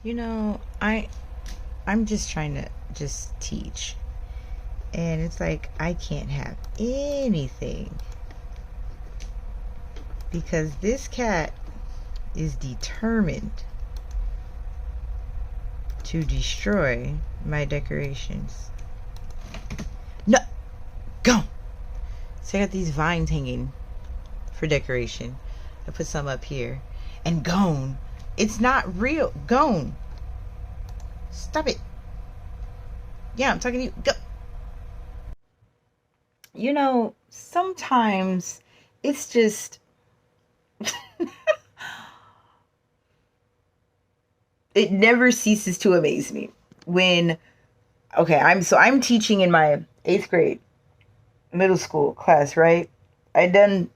You know, I'm just trying to just teach. And it's like I can't have anything because this cat is determined to destroy my decorations. No, go. So I got these vines hanging for decoration. I put some up here. And gone. It's not real. Gone. Stop it. Yeah, I'm talking to you. Go. You know, sometimes it's just it never ceases to amaze me when I'm teaching in my 8th grade middle school class, right? I've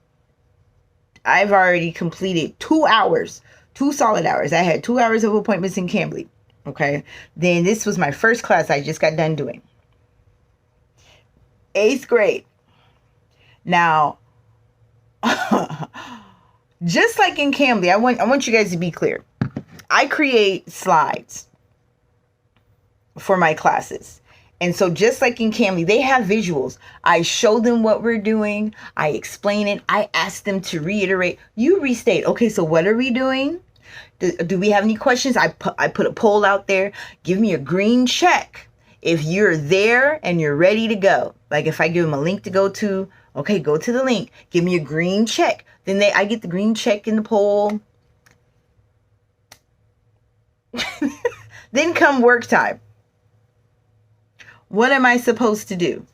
already completed 2 hours, 2 solid hours. I had 2 hours of appointments in Cambly. Okay. Then this was my first class I just got done doing. 8th grade. Now, just like in Cambly, I want you guys to be clear. I create slides for my classes. And so just like in Cambly, they have visuals. I show them what we're doing. I explain it. I ask them to reiterate. You restate. Okay, so what are we doing? Do we have any questions? I put a poll out there. Give me a green check if you're there and you're ready to go. Like if I give them a link to go to, okay, go to the link. Give me a green check. Then I get the green check in the poll. Then come work time. What am I supposed to do?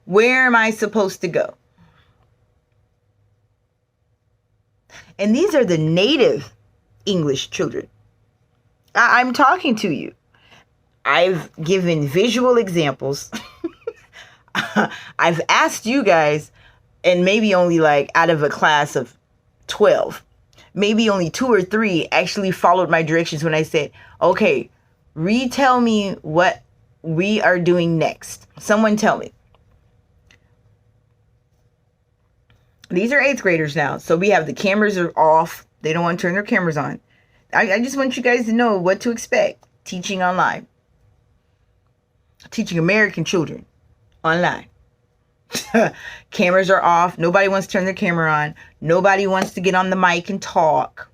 Where am I supposed to go? And these are the native English children. I'm talking to you. I've given visual examples. I've asked you guys, and maybe only like out of a class of 12, maybe only 2 or 3 actually followed my directions when I said, okay, retell me what we are doing next. Someone tell me. These are 8th graders now. So we have the cameras are off. They don't want to turn their cameras on. I just want you guys to know what to expect. Teaching online. Teaching American children online. Cameras are off. Nobody wants to turn their camera on. Nobody wants to get on the mic and talk.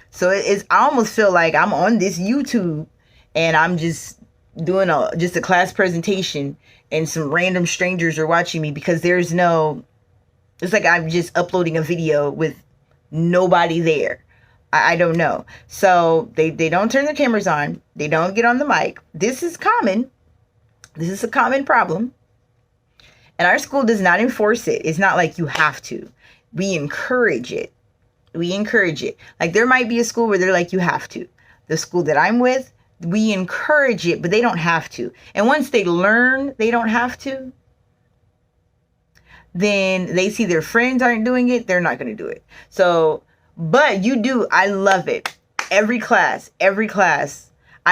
So I almost feel like I'm on this YouTube and I'm just doing just a class presentation and some random strangers are watching me because it's like I'm just uploading a video with nobody there. I don't know. So they don't turn their cameras on. They don't get on the mic. This is common. This is a common problem. And our school does not enforce it. It's not like you have to. We encourage it. We encourage it. Like there might be a school where they're like, you have to. The school that I'm with, we encourage it, but they don't have to. And once they learn they don't have to, then they see their friends aren't doing it, they're not going to do it. So, but you do. I love it. Every class, I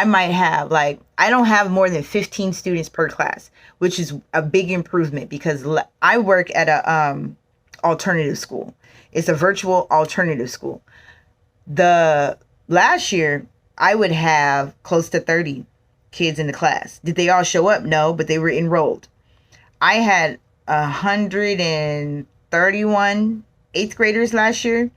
might have I don't have more than 15 students per class, which is a big improvement because I work at a alternative school. It's a virtual alternative school. The last year, I would have close to 30 kids in the class. Did they all show up? No, but they were enrolled. I had 131 8th graders last year.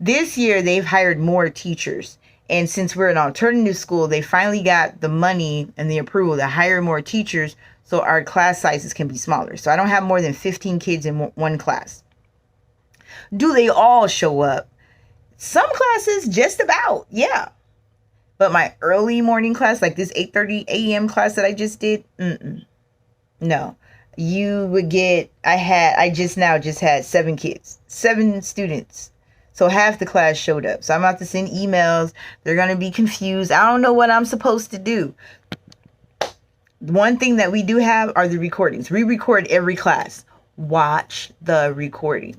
This year, they've hired more teachers. And since we're an alternative school, they finally got the money and the approval to hire more teachers so our class sizes can be smaller. So I don't have more than 15 kids in one class. Do they all show up? Some classes, just about, yeah. But my early morning class, like this 8:30 a.m. class that I just did, no. You would get, I just had 7 kids, 7 students. So half the class showed up. So I'm about to send emails. They're going to be confused. I don't know what I'm supposed to do. One thing that we do have are the recordings. We record every class. Watch the recording.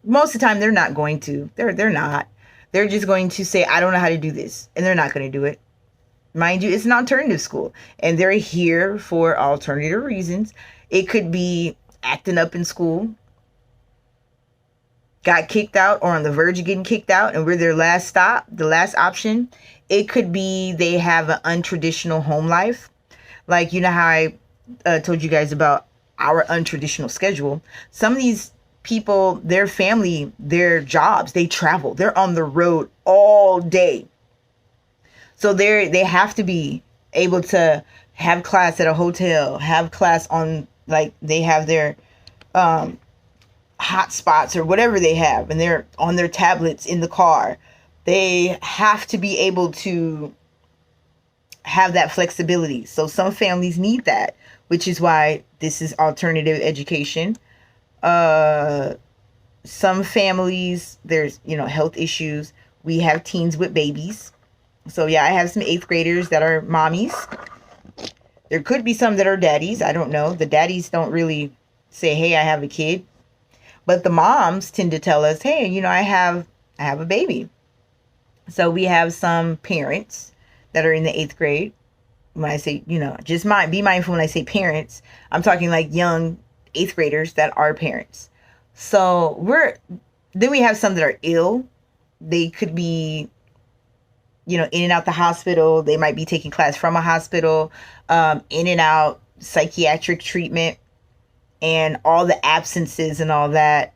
Most of the time they're not going to. They're not. They're just going to say, I don't know how to do this. And they're not going to do it. Mind you, it's an alternative school. And they're here for alternative reasons. It could be acting up in school. got kicked out or on the verge of getting kicked out and we're their last stop, the last option. It could be they have an untraditional home life. Like, you know how I told you guys about our untraditional schedule. Some of these people, their family, their jobs, they travel. They're on the road all day. So they have to be able to have class at a hotel, have class on, like, they have their hotspots or whatever they have, and they're on their tablets in the car. They have to be able to have that flexibility. So some families need that, which is why this is alternative education. Some families, there's, health issues. We have teens with babies. So yeah, I have some 8th graders that are mommies. There could be some that are daddies. I don't know. The daddies don't really say, hey, I have a kid. But the moms tend to tell us, hey, I have a baby. So we have some parents that are in the 8th grade. When I say, just be mindful when I say parents, I'm talking like young 8th graders that are parents. So then we have some that are ill. They could be, in and out the hospital. They might be taking class from a hospital, in and out psychiatric treatment, and all the absences and all that.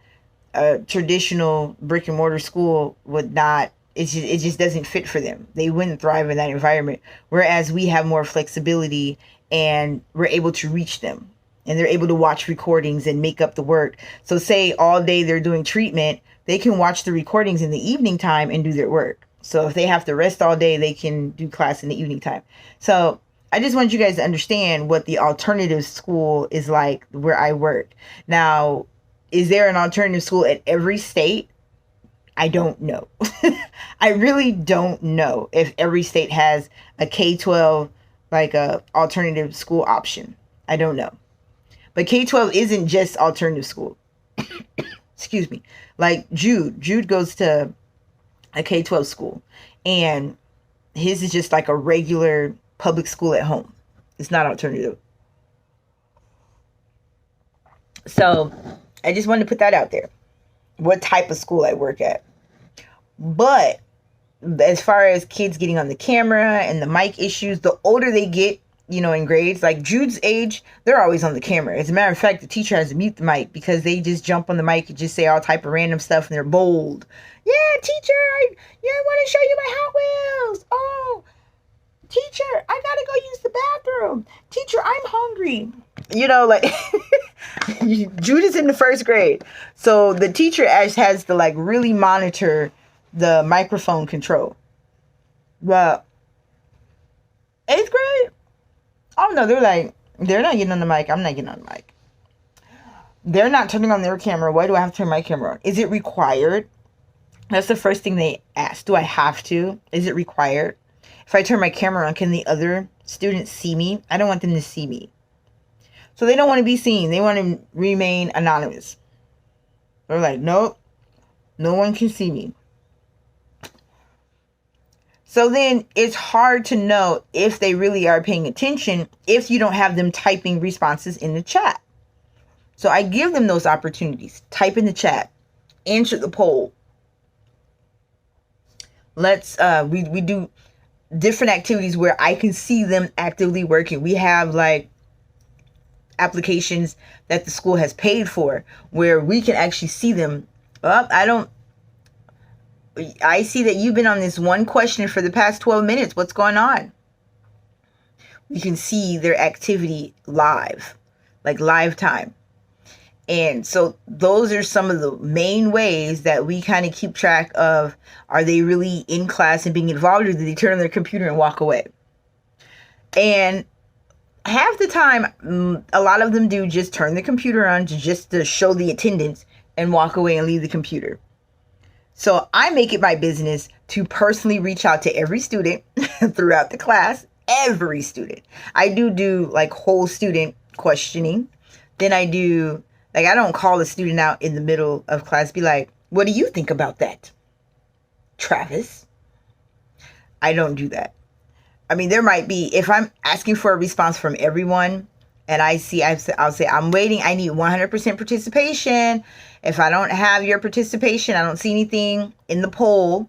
Traditional brick and mortar school would not. It just doesn't fit for them. They wouldn't thrive in that environment. Whereas we have more flexibility and we're able to reach them, and they're able to watch recordings and make up the work. So say all day they're doing treatment, they can watch the recordings in the evening time and do their work. So if they have to rest all day, they can do class in the evening time. So I just want you guys to understand what the alternative school is like where I work. Now, is there an alternative school at every state? I don't know. I really don't know if every state has a K12, like a alternative school option. I don't know. But K12 isn't just alternative school. Excuse me. Like Jude goes to a K12 school, and his is just like a regular public school at home. It's not alternative. So I just wanted to put that out there. What type of school I work at. But as far as kids getting on the camera and the mic issues, the older they get, in grades, like Jude's age, they're always on the camera. As a matter of fact, the teacher has to mute the mic because they just jump on the mic and just say all type of random stuff, and they're bold. Yeah, teacher, I want to show you my Hot Wheels. Oh, teacher, I gotta go use the bathroom. Teacher, I'm hungry. Like Jude is in the 1st grade. So the teacher has to like really monitor the microphone control. But 8th grade, oh no, they're not getting on the mic. I'm not getting on the mic. They're not turning on their camera. Why do I have to turn my camera on? Is it required? That's the first thing they ask. Do I have to? Is it required? If I turn my camera on, can the other students see me? I don't want them to see me. So they don't want to be seen. They want to remain anonymous. They're like, nope, no one can see me. So then it's hard to know if they really are paying attention if you don't have them typing responses in the chat. So I give them those opportunities. Type in the chat. Answer the poll. We do different activities where I can see them actively working. We have like applications that the school has paid for where we can actually see them. I see that you've been on this one question for the past 12 minutes. What's going on? You can see their activity live, like live time. And so those are some of the main ways that we kind of keep track of, are they really in class and being involved, or do they turn on their computer and walk away? And half the time, a lot of them do just turn the computer on just to show the attendance and walk away and leave the computer. So I make it my business to personally reach out to every student throughout the class, every student. I do like whole student questioning. Then I do, like, I don't call a student out in the middle of class, be like, what do you think about that, Travis? I don't do that. I mean, there might be, if I'm asking for a response from everyone, and I'll say, I'm waiting. I need 100% participation. If I don't have your participation, I don't see anything in the poll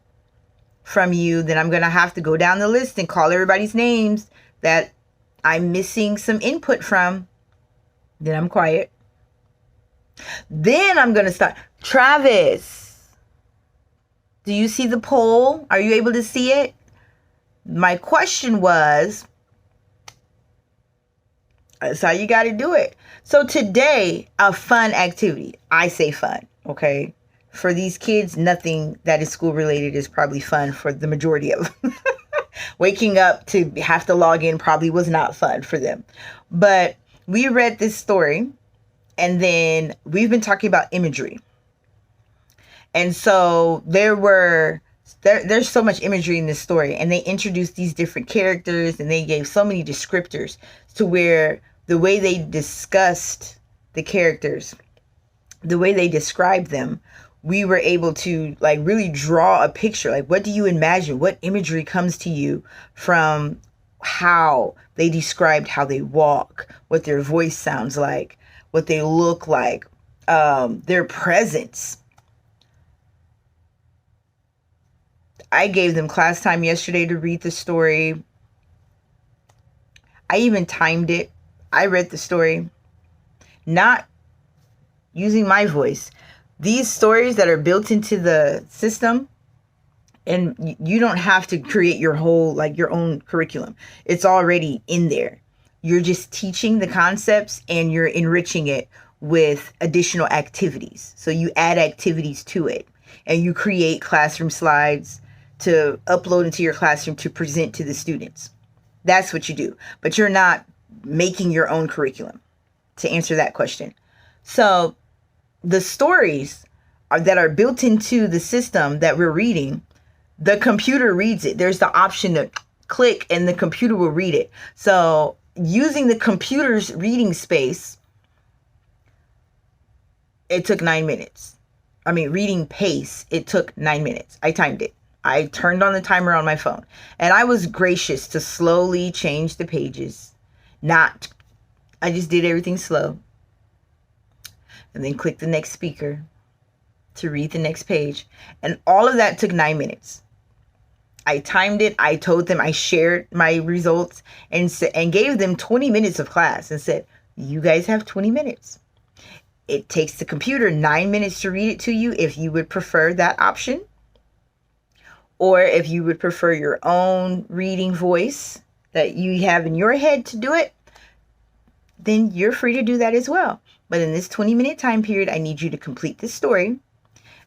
from you, then I'm going to have to go down the list and call everybody's names that I'm missing some input from. Then I'm quiet. Then I'm going to start. Travis, do you see the poll? Are you able to see it? My question was, that's how you got to do it. So today, a fun activity. I say fun, okay? For these kids, nothing that is school related is probably fun for the majority of them. Waking up to have to log in probably was not fun for them. But we read this story, and then we've been talking about imagery. And so there's so much imagery in this story, and they introduced these different characters, and they gave so many descriptors to where the way they discussed the characters, the way they described them, we were able to like really draw a picture. Like, what do you imagine? What imagery comes to you from how they described how they walk, what their voice sounds like, what they look like, their presence. I gave them class time yesterday to read the story. I even timed it. I read the story, not using my voice. These stories that are built into the system, and you don't have to create your own curriculum. It's already in there. You're just teaching the concepts and you're enriching it with additional activities. So you add activities to it and you create classroom slides to upload into your classroom to present to the students. That's what you do. But you're not making your own curriculum, to answer that question. So the stories that are built into the system that we're reading, the computer reads it. There's the option to click and the computer will read it. So using the computer's reading space, it took 9 minutes. Reading pace, it took 9 minutes. I timed it. I turned on the timer on my phone, and I was gracious to slowly change the pages. I just did everything slow. And then click the next speaker to read the next page. And all of that took 9 minutes. I timed it. I told them, I shared my results and gave them 20 minutes of class and said, you guys have 20 minutes. It takes the computer 9 minutes to read it to you if you would prefer that option. Or if you would prefer your own reading voice that you have in your head to do it, then you're free to do that as well. But in this 20-minute time period, I need you to complete this story. And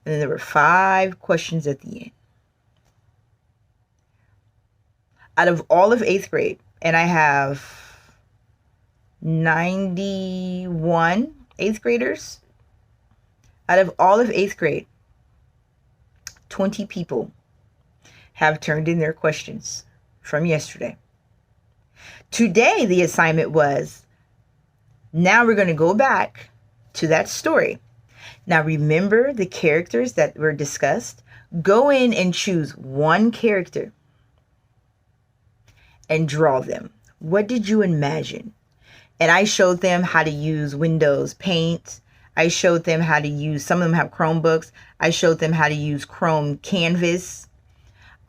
then there were 5 questions at the end. Out of all of 8th grade, and I have 91 8th graders. Out of all of 8th grade, 20 people have turned in their questions from yesterday. Today, the assignment was, now we're going to go back to that story. Now, remember the characters that were discussed? Go in and choose one character and draw them. What did you imagine? And I showed them how to use Windows Paint. I showed them how to use, some of them have Chromebooks. I showed them how to use Chrome Canvas.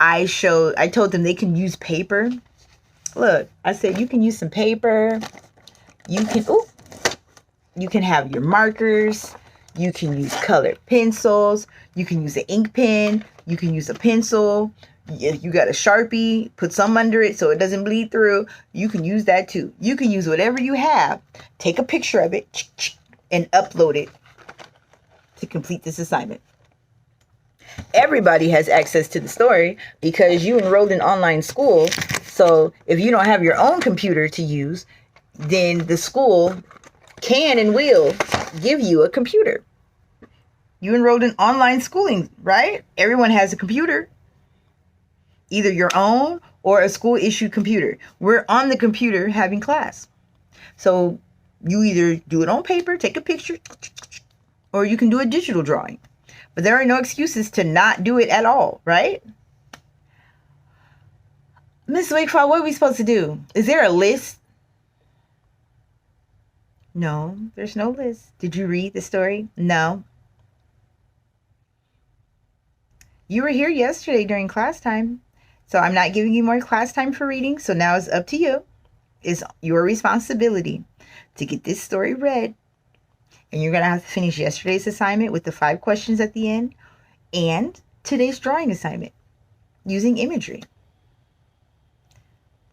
I told them they can use paper. Look, I said, you can use some paper. You can have your markers. You can use colored pencils. You can use an ink pen. You can use a pencil. If you got a Sharpie, put some under it so it doesn't bleed through. You can use that too. You can use whatever you have. Take a picture of it and upload it to complete this assignment. Everybody has access to the story because you enrolled in online school. So if you don't have your own computer to use, then the school can and will give you a computer. You enrolled in online schooling, right? Everyone has a computer, either your own or a school issued computer. We're on the computer having class. So you either do it on paper, take a picture, or you can do a digital drawing. But there are no excuses to not do it at all, right? Miss Wakefall, what are we supposed to do? Is there a list? No, there's no list. Did you read the story? No. You were here yesterday during class time. So I'm not giving you more class time for reading. So now it's up to you. It's your responsibility to get this story read. And you're going to have to finish yesterday's assignment with the 5 questions at the end and today's drawing assignment using imagery.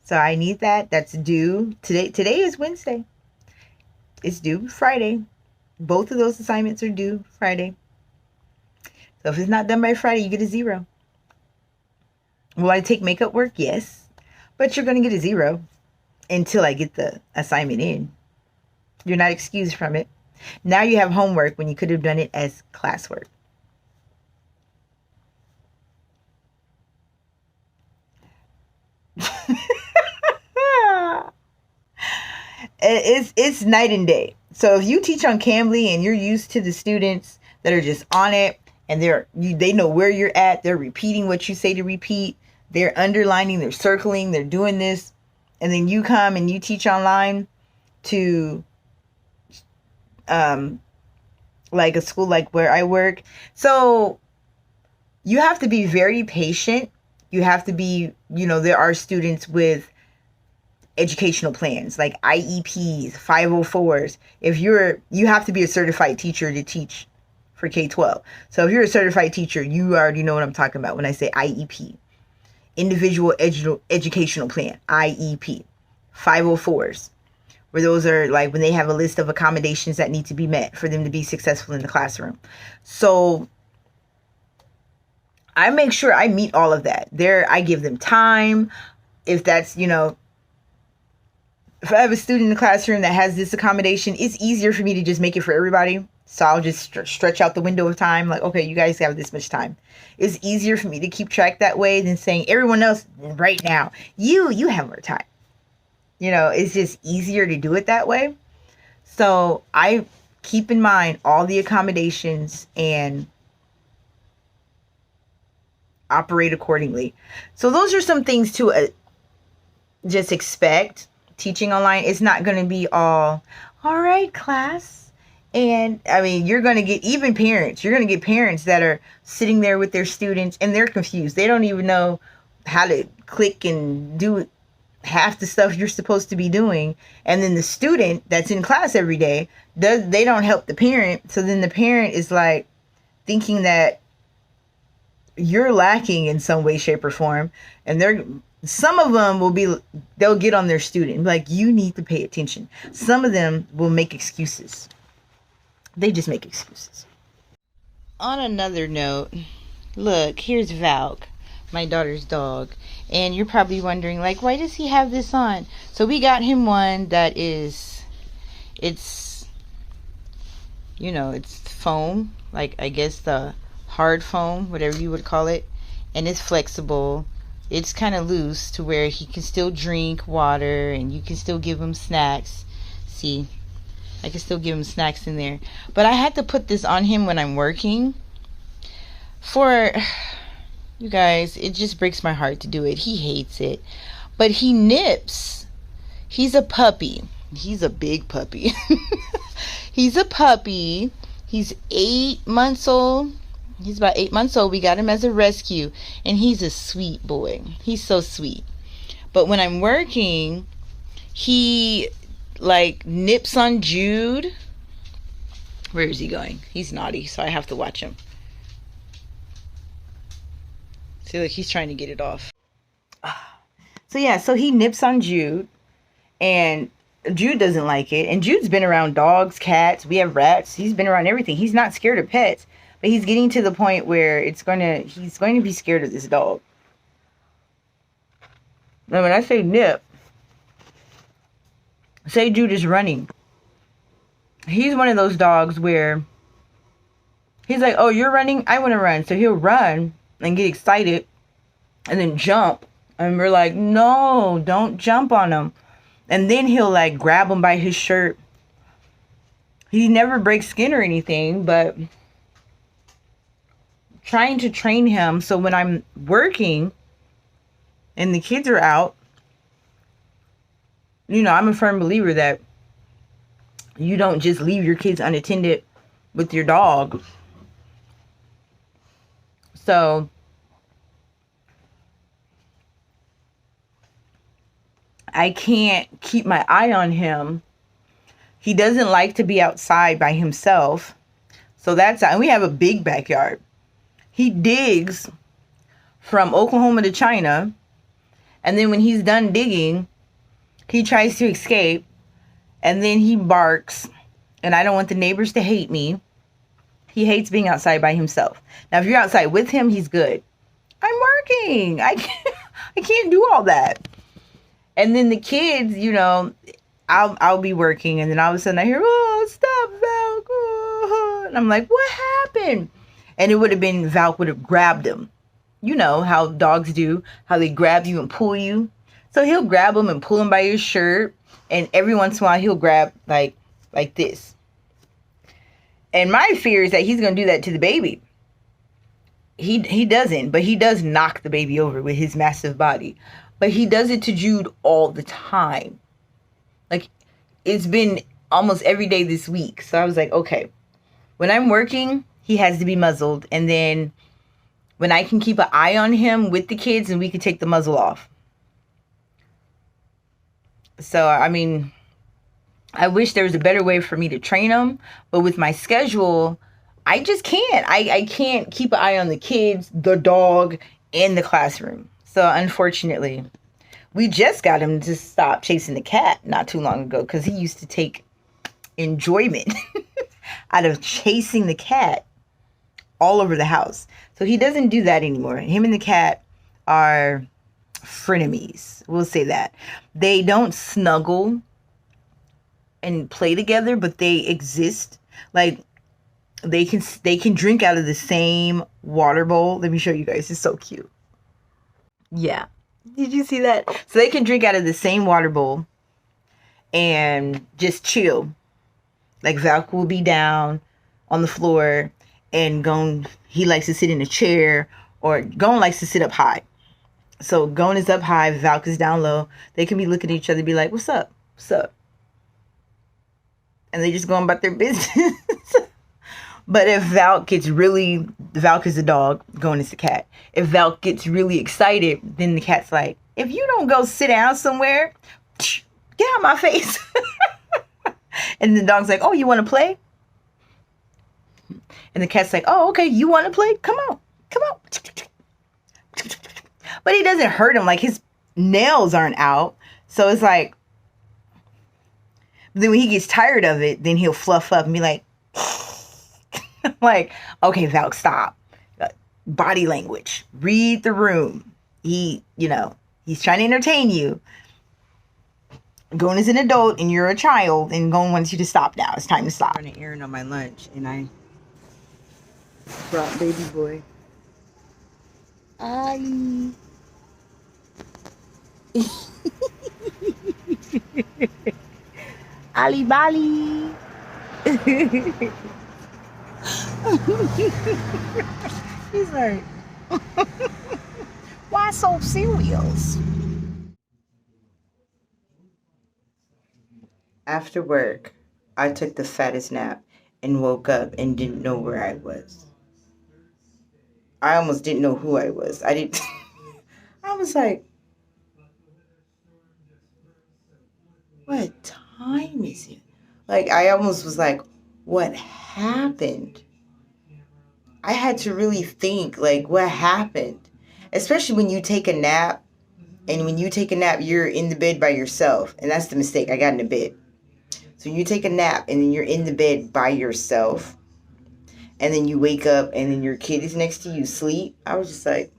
So I need that. That's due today. Today is Wednesday. It's due Friday. Both of those assignments are due Friday. So if it's not done by Friday, you get a 0. Will I take makeup work? Yes. But you're going to get a 0 until I get the assignment in. You're not excused from it. Now you have homework when you could have done it as classwork. It's night and day. So if you teach on Cambly and you're used to the students that are just on it and they know where you're at, they're repeating what you say to repeat, they're underlining, they're circling, they're doing this, and then you come and you teach online to like a school like where I work. So you have to be very patient. You have to be, there are students with educational plans like IEPs, 504s. You have to be a certified teacher to teach for K12. So if you're a certified teacher, you already know what I'm talking about when I say IEP. Individual educational plan, IEP. 504s. Where those are like when they have a list of accommodations that need to be met for them to be successful in the classroom. So I make sure I meet all of that. I give them time. If that's, if I have a student in the classroom that has this accommodation, it's easier for me to just make it for everybody. So I'll just stretch out the window of time. Like, okay, you guys have this much time. It's easier for me to keep track that way than saying everyone else right now, you have more time. It's just easier to do it that way. So I keep in mind all the accommodations and operate accordingly. So those are some things to just expect. Teaching online is not going to be all right, class. And I mean, you're going to get even parents. You're going to get parents that are sitting there with their students and they're confused. They don't even know how to click and do half the stuff you're supposed to be doing. And then the student that's in class every day, they don't help the parent. So then the parent is like thinking that you're lacking in some way, shape, or form. And some of them they'll get on their student like, you need to pay attention. Some of them will make excuses. They just make excuses. On another note, look, here's Valk, my daughter's dog. And you're probably wondering, like, why does he have this on? So we got him one that it's foam, like I guess the hard foam, whatever you would call it. And it's flexible. It's kind of loose to where he can still drink water and you can still give him snacks. See, I can still give him snacks in there. But I had to put this on him when I'm working. You guys, it just breaks my heart to do it. He hates it. But he nips. He's a puppy. He's a big puppy. He's a puppy. He's 8 months old. He's about 8 months old. We got him as a rescue. And he's a sweet boy. He's so sweet. But when I'm working, he like nips on Jude. Where is he going? He's naughty, so I have to watch him. See, look, he's trying to get it off. So he nips on Jude, and Jude doesn't like it. And Jude's been around dogs, cats, we have rats. He's been around everything. He's not scared of pets, but he's getting to the point where he's going to be scared of this dog. Now, when I say nip, say Jude is running. He's one of those dogs where he's like, oh, you're running? I want to run. So he'll run and get excited and then jump. And we're like, no, don't jump on him. And then he'll like grab him by his shirt. He never breaks skin or anything, but trying to train him so when I'm working and the kids are out, I'm a firm believer that You don't just leave your kids unattended with your dog. So I can't keep my eye on him. He doesn't like to be outside by himself. So and we have a big backyard. He digs from Oklahoma to China. And then when he's done digging, he tries to escape. And then he barks. And I don't want the neighbors to hate me. He hates being outside by himself. Now, if you're outside with him, he's good. I'm working. I can't do all that. And then the kids, you know, I'll be working, and then all of a sudden I hear, "Oh, stop, Valk!" Oh. And I'm like, "What happened?" And it would have been Valk would have grabbed him. You know how dogs do, how they grab you and pull you. So he'll grab him and pull him by his shirt, and every once in a while he'll grab like this. And my fear is that he's gonna do that to the baby. He doesn't, but he does knock the baby over with his massive body. But he does it to Jude all the time. Like, it's been almost every day this week. So I was like, okay, when I'm working, he has to be muzzled. And then when I can keep an eye on him with the kids, and we can take the muzzle off. So, I mean, I wish there was a better way for me to train him. But with my schedule, I just can't. I can't keep an eye on the kids, the dog, and the classroom. So, unfortunately, we just got him to stop chasing the cat not too long ago, because he used to take enjoyment out of chasing the cat all over the house. So he doesn't do that anymore. Him and the cat are frenemies. We'll say that. They don't snuggle and play together, but they exist. Like, they can drink out of the same water bowl. Let me show you guys. It's so cute. Yeah. Did you see that? So they can drink out of the same water bowl and just chill. Like, Valk will be down on the floor, and he likes to sit in a chair, or Gon likes to sit up high. So Gon is up high, Valk is down low. They can be looking at each other and be like, "What's up? What's up?" And they just go about their business. But if Valk is the dog, Gon is the cat. If Valk gets really excited, then the cat's like, "If you don't go sit down somewhere, get out of my face." And the dog's like, "Oh, you want to play?" And the cat's like, "Oh, okay, you want to play? Come on. Come on." But he doesn't hurt him. Like, his nails aren't out. So it's like, then when he gets tired of it, then he'll fluff up and be like, like, "Okay, Valk, stop." Body language. Read the room. He's trying to entertain you. Gon is an adult and you're a child, and Gon wants you to stop now. It's time to stop. I'm running an errand on my lunch, and I brought baby boy. Ali. Ali Bali. He's like, "Why so serious?" After work, I took the fattest nap and woke up and didn't know where I was. I almost didn't know who I was. I was like, "What time is it?" Like, I almost was like, "What happened?" I had to really think, like, what happened? Especially when you take a nap, and when you take a nap, you're in the bed by yourself. And that's the mistake. I got in the bed. So you take a nap, and then you're in the bed by yourself. And then you wake up, and then your kid is next to you, sleep. I was just like,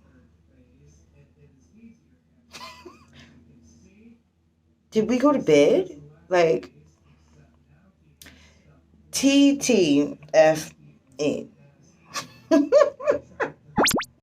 did we go to bed? Like, TTFN.